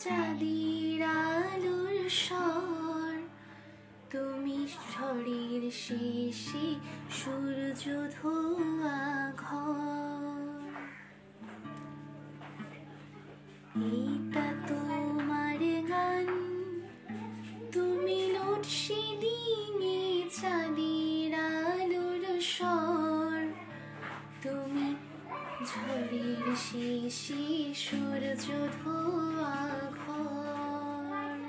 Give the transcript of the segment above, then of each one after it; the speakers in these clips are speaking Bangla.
চাঁদের আলোর স্বর, তুমি ঝড়ের শেষে সূর্য ধোয়া ঘর। এটা তোমার গান, তুমি লোডশেডিং এ চাঁদের আলোর স্বর, তুমি ঝড়ের শেষে সূর্য ধোয়া ঘর।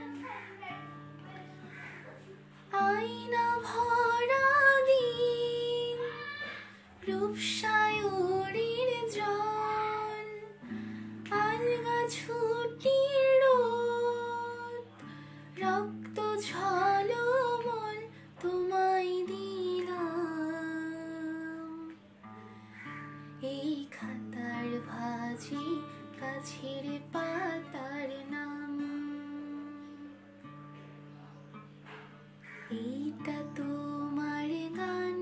আয়না ভরা দিন, রূপসায়রের জল, আলগা ছুটির রোদ, রক্ত ঝলমল তোমায় দিলাম। এই খাতার ভাঁজে গাছের পাতার নাম। এইটা তোমার গান,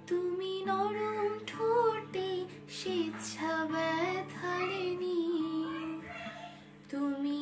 তুমি নরম ঠোঁটে স্বেচ্ছা ব্যথার নীল, তুমি